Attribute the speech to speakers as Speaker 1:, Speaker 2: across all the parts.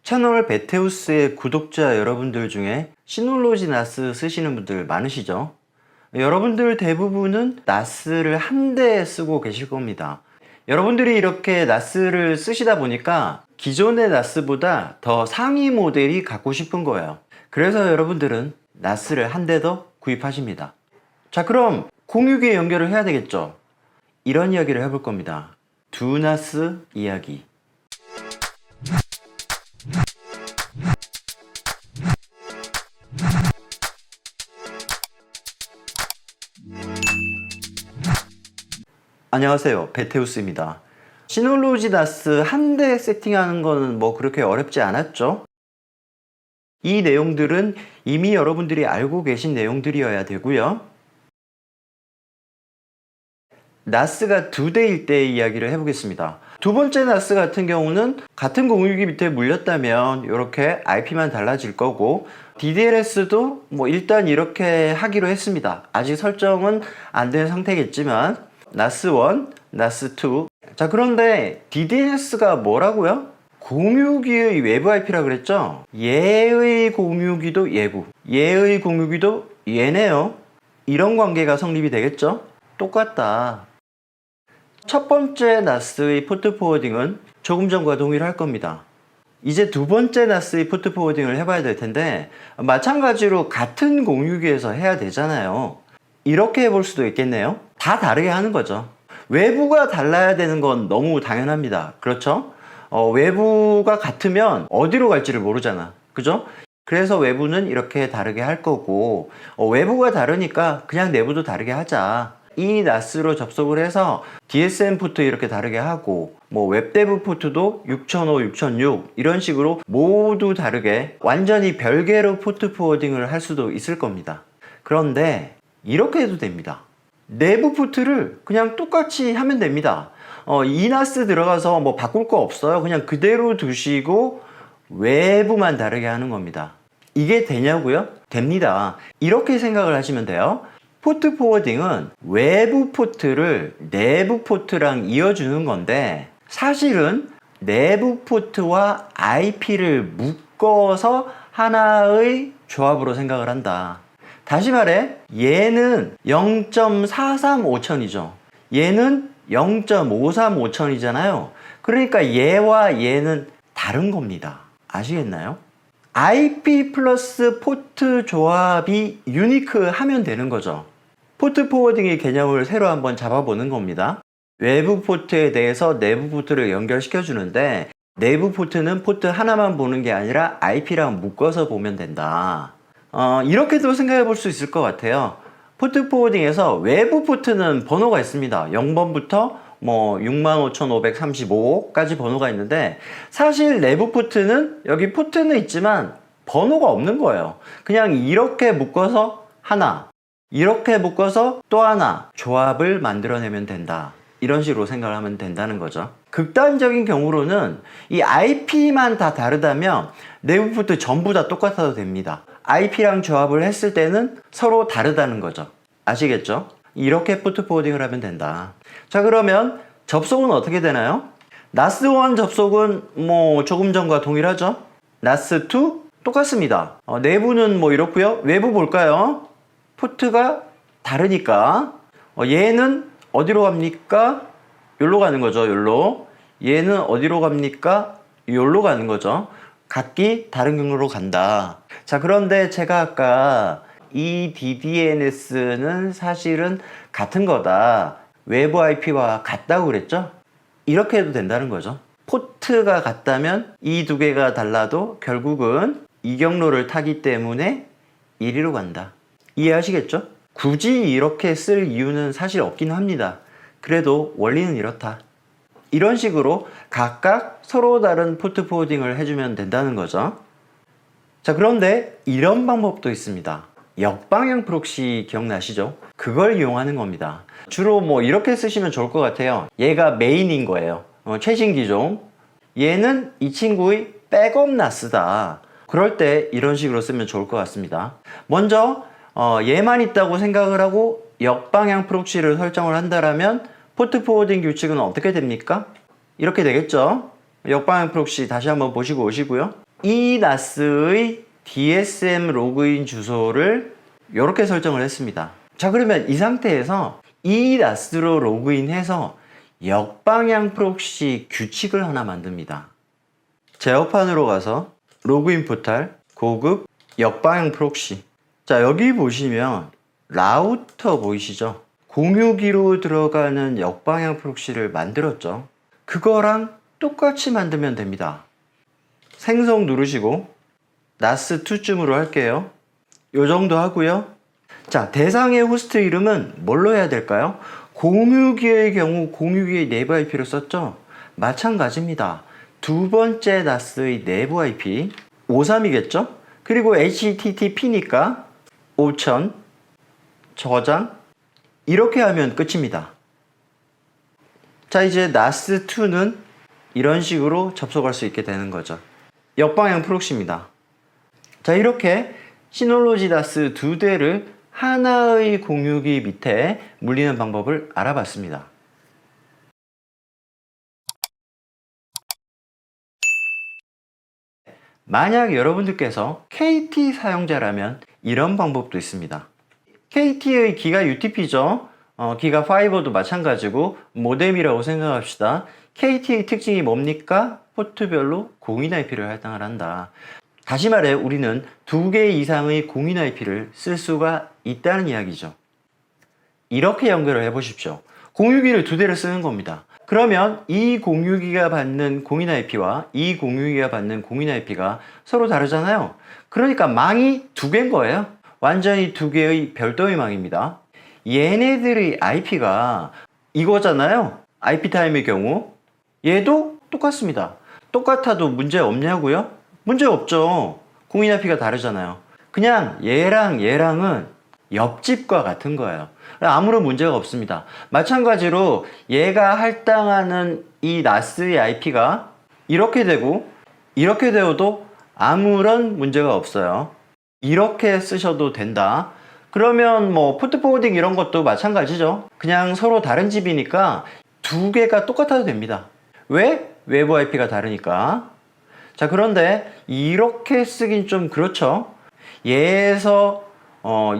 Speaker 1: 채널 베테우스의 구독자 여러분들 중에 시놀로지 나스 쓰시는 분들 많으시죠? 여러분들 대부분은 나스를 한 대 쓰고 계실 겁니다. 여러분들이 이렇게 나스를 쓰시다 보니까 기존의 나스보다 더 상위 모델이 갖고 싶은 거예요. 그래서 여러분들은 나스를 한 대 더 구입하십니다. 자, 그럼 공유기에 연결을 해야 되겠죠? 이런 이야기를 해볼 겁니다. 두 나스 이야기. 안녕하세요, 베테우스입니다. 시놀로지 나스 한 대 세팅하는 거는 뭐 그렇게 어렵지 않았죠? 이 내용들은 이미 여러분들이 알고 계신 내용들이어야 되고요. 나스가 두 대일 때의 이야기를 해보겠습니다. 두 번째 나스 같은 경우는 같은 공유기 밑에 물렸다면 이렇게 IP만 달라질 거고, DDLS도 뭐 일단 이렇게 하기로 했습니다. 아직 설정은 안 된 상태겠지만 나스 1, 나스 2. 자, 그런데 DDLS가 뭐라고요? 공유기의 외부 IP라 그랬죠? 얘의 공유기도 얘고 얘의 공유기도 얘네요. 이런 관계가 성립이 되겠죠? 똑같다. 첫 번째 나스의 포트 포워딩은 조금 전과 동일할 겁니다. 이제 두 번째 나스의 포트 포워딩을 해봐야 될 텐데, 마찬가지로 같은 공유기에서 해야 되잖아요. 이렇게 해볼 수도 있겠네요. 다 다르게 하는 거죠. 외부가 달라야 되는 건 너무 당연합니다. 그렇죠? 외부가 같으면 어디로 갈지를 모르잖아. 그죠? 그래서 외부는 이렇게 다르게 할 거고, 외부가 다르니까 그냥 내부도 다르게 하자. 이 나스로 접속을 해서 DSM 포트 이렇게 다르게 하고, 뭐 웹데브 포트도 6005, 6006 이런 식으로 모두 다르게 완전히 별개로 포트 포워딩을 할 수도 있을 겁니다. 그런데 이렇게 해도 됩니다. 내부 포트를 그냥 똑같이 하면 됩니다. 이 나스 들어가서 뭐 바꿀 거 없어요. 그냥 그대로 두시고 외부만 다르게 하는 겁니다. 이게 되냐고요? 됩니다. 이렇게 생각을 하시면 돼요. 포트 포워딩은 외부 포트를 내부 포트랑 이어주는 건데, 사실은 내부 포트와 IP를 묶어서 하나의 조합으로 생각을 한다. 다시 말해, 얘는 0.435천이죠. 얘는 0.535천이잖아요. 그러니까 얘와 얘는 다른 겁니다. 아시겠나요? IP 플러스 포트 조합이 유니크 하면 되는 거죠. 포트 포워딩의 개념을 새로 한번 잡아보는 겁니다. 외부 포트에 대해서 내부 포트를 연결시켜 주는데, 내부 포트는 포트 하나만 보는 게 아니라 IP랑 묶어서 보면 된다. 이렇게도 생각해 볼 수 있을 것 같아요. 포트 포워딩에서 외부 포트는 번호가 있습니다. 0번부터 뭐 65,535까지 번호가 있는데, 사실 내부 포트는 여기 포트는 있지만 번호가 없는 거예요. 그냥 이렇게 묶어서 하나, 이렇게 묶어서 또 하나 조합을 만들어내면 된다. 이런 식으로 생각을 하면 된다는 거죠. 극단적인 경우로는 이 IP만 다 다르다면 내부 포트 전부 다 똑같아도 됩니다. IP랑 조합을 했을 때는 서로 다르다는 거죠. 아시겠죠? 이렇게 포트 포워딩을 하면 된다. 자, 그러면 접속은 어떻게 되나요? 나스 1 접속은 뭐 조금 전과 동일하죠? 나스 2 똑같습니다. 내부는 뭐 이렇고요. 외부 볼까요? 포트가 다르니까 얘는 어디로 갑니까? 여기로 가는 거죠. 여기로. 얘는 어디로 갑니까? 여기로 가는 거죠. 각기 다른 경로로 간다. 자, 그런데 제가 아까 이 DDNS는 사실은 같은 거다, 외부 IP와 같다고 그랬죠? 이렇게 해도 된다는 거죠. 포트가 같다면 이 두 개가 달라도 결국은 이 경로를 타기 때문에 이리로 간다. 이해하시겠죠? 굳이 이렇게 쓸 이유는 사실 없긴 합니다. 그래도 원리는 이렇다. 이런 식으로 각각 서로 다른 포트 포워딩을 해주면 된다는 거죠. 자, 그런데 이런 방법도 있습니다. 역방향 프록시 기억나시죠? 그걸 이용하는 겁니다. 주로 뭐 이렇게 쓰시면 좋을 것 같아요. 얘가 메인인 거예요. 최신 기종. 얘는 이 친구의 백업 나스다. 그럴 때 이런 식으로 쓰면 좋을 것 같습니다. 먼저 얘만 있다고 생각을 하고 역방향 프록시를 설정을 한다면 포트 포워딩 규칙은 어떻게 됩니까? 이렇게 되겠죠. 역방향 프록시 다시 한번 보시고 오시고요. 이 NAS의 DSM 로그인 주소를 이렇게 설정을 했습니다. 자, 그러면 이 상태에서 이 NAS로 로그인해서 역방향 프록시 규칙을 하나 만듭니다. 제어판으로 가서 로그인 포탈, 고급, 역방향 프록시. 자, 여기 보시면 라우터 보이시죠? 공유기로 들어가는 역방향 프록시를 만들었죠. 그거랑 똑같이 만들면 됩니다. 생성 누르시고 NAS2쯤으로 할게요. 요 정도 하고요. 자, 대상의 호스트 이름은 뭘로 해야 될까요? 공유기의 경우 공유기의 내부 IP를 썼죠? 마찬가지입니다. 두 번째 NAS의 내부 IP 53이겠죠? 그리고 HTTP니까 5000 저장 이렇게 하면 끝입니다. 자, 이제 NAS2는 이런 식으로 접속할 수 있게 되는 거죠. 역방향 프록시입니다. 자, 이렇게 시놀로지 NAS 두 대를 하나의 공유기 밑에 물리는 방법을 알아봤습니다. 만약 여러분들께서 KT 사용자라면 이런 방법도 있습니다. KT의 기가 UTP죠. 기가 파이버도 마찬가지고 모뎀이라고 생각합시다. KT의 특징이 뭡니까? 포트별로 공인 IP를 할당을 한다. 다시 말해 우리는 2개 이상의 공인 IP를 쓸 수가 있다는 이야기죠. 이렇게 연결을 해 보십시오. 공유기를 2대를 쓰는 겁니다. 그러면 이 공유기가 받는 공인 IP와 이 공유기가 받는 공인 IP가 서로 다르잖아요. 그러니까 망이 2개인 거예요. 완전히 2개의 별도의 망입니다. 얘네들의 IP가 이거잖아요. IP타임의 경우 얘도 똑같습니다. 똑같아도 문제 없냐고요? 문제 없죠. 공인 IP가 다르잖아요. 그냥 얘랑 얘랑은 옆집과 같은 거예요. 아무런 문제가 없습니다. 마찬가지로 얘가 할당하는 이 NAS의 IP가 이렇게 되고 이렇게 되어도 아무런 문제가 없어요. 이렇게 쓰셔도 된다. 그러면 뭐 포트 포워딩 이런 것도 마찬가지죠. 그냥 서로 다른 집이니까 2개가 똑같아도 됩니다. 왜? 외부 IP가 다르니까. 자, 그런데 이렇게 쓰긴 좀 그렇죠. 얘에서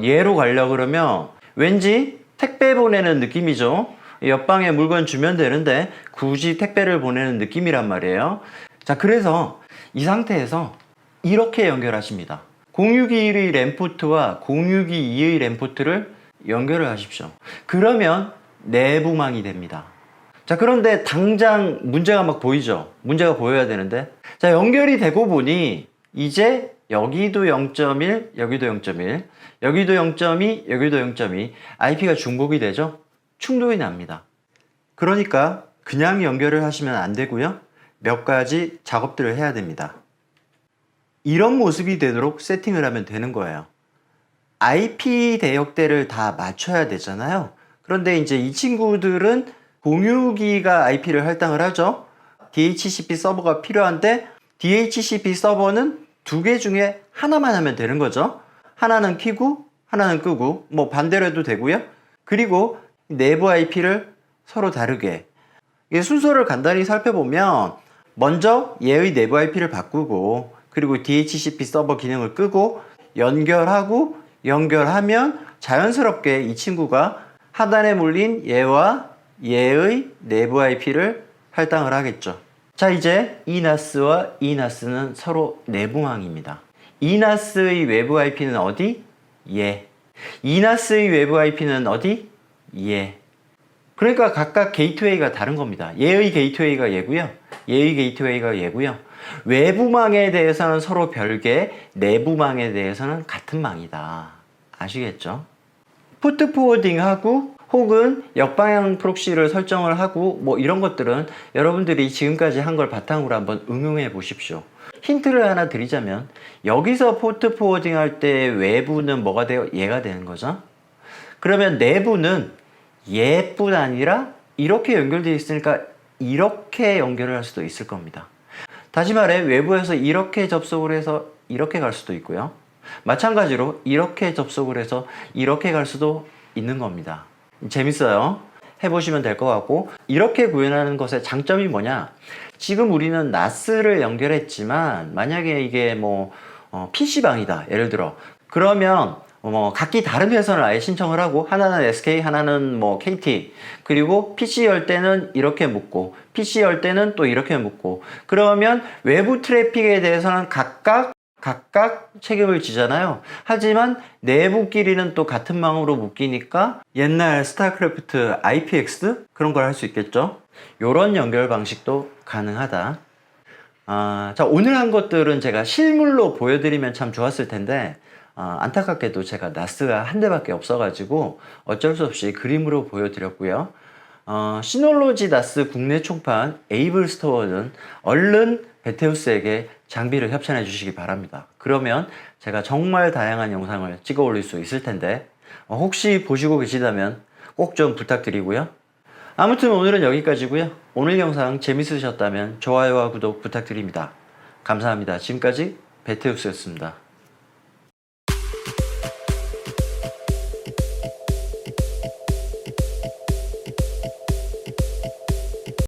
Speaker 1: 얘로 가려고 그러면 왠지 택배 보내는 느낌이죠. 옆방에 물건 주면 되는데 굳이 택배를 보내는 느낌이란 말이에요. 자, 그래서 이 상태에서 이렇게 연결하십니다. 공유기 1의 램포트와 공유기 2의 램포트를 연결을 하십시오. 그러면 내부망이 됩니다. 자, 그런데 당장 문제가 막 보이죠? 문제가 보여야 되는데. 자, 연결이 되고 보니 이제 여기도 0.1, 여기도 0.1, 여기도 0.2, 여기도 0.2 IP가 중복이 되죠? 충돌이 납니다. 그러니까 그냥 연결을 하시면 안 되고요. 몇 가지 작업들을 해야 됩니다. 이런 모습이 되도록 세팅을 하면 되는 거예요. IP 대역대를 다 맞춰야 되잖아요. 그런데 이제 이 친구들은 공유기가 IP를 할당을 하죠. DHCP 서버가 필요한데 DHCP 서버는 2개 중에 하나만 하면 되는 거죠. 하나는 켜고 하나는 끄고 뭐 반대로 해도 되고요. 그리고 내부 IP를 서로 다르게 순서를 간단히 살펴보면 먼저 얘의 내부 IP를 바꾸고 그리고 DHCP 서버 기능을 끄고 연결하면 자연스럽게 이 친구가 하단에 몰린 얘와 얘의 내부 IP를 할당을 하겠죠. 자, 이제 이 NAS와 이 NAS는 서로 내부망입니다. 이 NAS의 외부 IP는 어디? 얘. 이 NAS의 외부 IP는 어디? 얘. 그러니까 각각 게이트웨이가 다른 겁니다. 얘의 게이트웨이가 얘고요. 얘의 게이트웨이가 얘고요. 외부망에 대해서는 서로 별개, 내부망에 대해서는 같은 망이다. 아시겠죠? 포트 포워딩하고 혹은 역방향 프록시를 설정을 하고 뭐 이런 것들은 여러분들이 지금까지 한 걸 바탕으로 한번 응용해 보십시오. 힌트를 하나 드리자면 여기서 포트 포워딩 할 때 외부는 뭐가 돼요? 얘가 되는 거죠. 그러면 내부는 얘뿐 아니라 이렇게 연결되어 있으니까 이렇게 연결을 할 수도 있을 겁니다. 다시 말해 외부에서 이렇게 접속을 해서 이렇게 갈 수도 있고요. 마찬가지로 이렇게 접속을 해서 이렇게 갈 수도 있는 겁니다. 재밌어요. 해보시면 될 것 같고 이렇게 구현하는 것의 장점이 뭐냐? 지금 우리는 나스를 연결했지만 만약에 이게 뭐 PC방이다 예를 들어 그러면 각기 다른 회선을 아예 신청을 하고 하나는 SK 하나는 뭐 KT 그리고 PC 열 때는 이렇게 묶고 PC 열 때는 또 이렇게 묶고 그러면 외부 트래픽에 대해서는 각각 책임을 지잖아요. 하지만 내부끼리는 또 같은 망으로 묶이니까 옛날 스타크래프트 IPX 그런 걸 할 수 있겠죠. 요런 연결 방식도 가능하다. 자, 오늘 한 것들은 제가 실물로 보여드리면 참 좋았을 텐데 안타깝게도 제가 나스가 한 대밖에 없어가지고 어쩔 수 없이 그림으로 보여드렸고요. 시놀로지 나스 국내 총판 에이블 스토어는 얼른 베테우스에게 장비를 협찬해 주시기 바랍니다. 그러면 제가 정말 다양한 영상을 찍어 올릴 수 있을 텐데 혹시 보시고 계시다면 꼭 좀 부탁드리고요. 아무튼 오늘은 여기까지고요. 오늘 영상 재밌으셨다면 좋아요와 구독 부탁드립니다. 감사합니다. 지금까지 베테우스였습니다.